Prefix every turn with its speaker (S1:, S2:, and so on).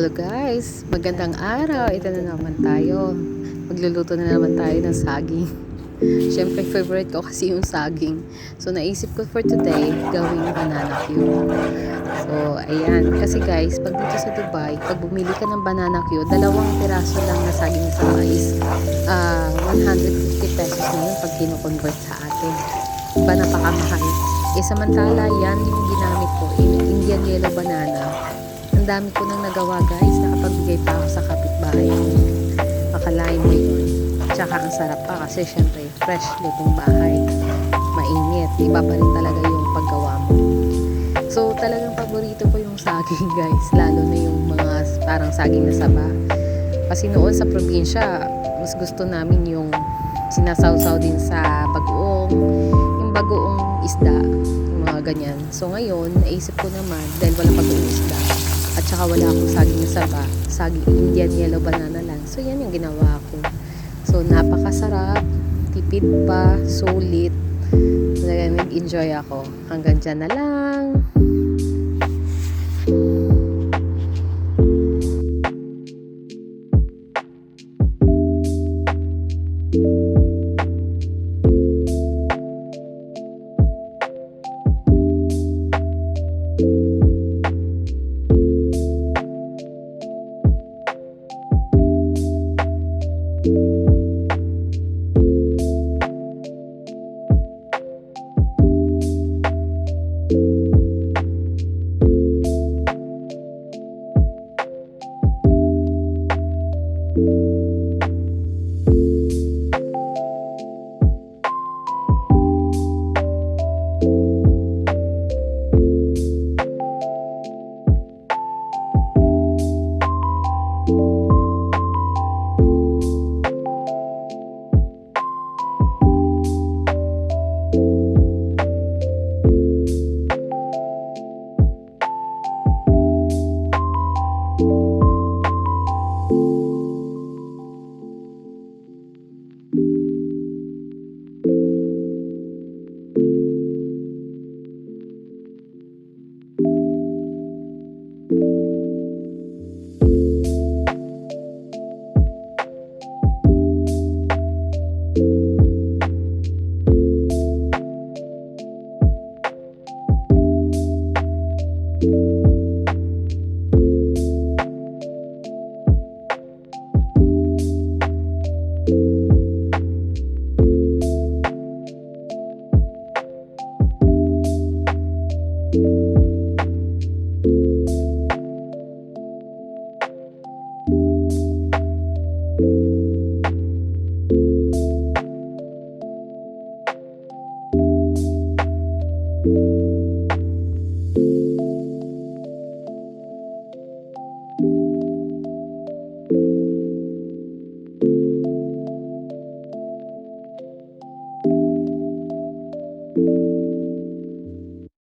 S1: Hello guys, magandang araw. Ito na naman tayo. Magluluto na naman tayo ng saging. Siyempre favorite ko kasi yung saging. So naisip ko for today, gawing banana cue. So ayan, kasi guys, pag dito sa Dubai, pag bumili ka ng banana cue, dalawang piraso lang na saging sa is 150 pesos na yun pag kino-convert sa atin. Diba napakamahal? Samantala yan yung ginamit ko, Indian yellow banana. Ang dami ko nang nagawa guys, nakapagbigay pa ako sa kapitbahay ko. Akalain mo yun. Tsaka ang sarap pa kasi syempre fresh lutong bahay. Mainit. Iba pa rin talaga yung paggawa mo. So talagang paborito ko yung saging guys. Lalo na yung mga parang saging na saba. Kasi noon sa probinsya, mas gusto namin yung sinasawsaw din sa bagoong. Yung bagoong isda. Yung mga ganyan. So ngayon, naisip ko naman dahil wala bagoong isda. At saka wala akong saging na saba, saging Indian yellow banana lang. So yan yung ginawa ko. So napakasarap, tipid pa, sulit. Talagang nag-enjoy ako. Hanggang dyan na lang. Thank you.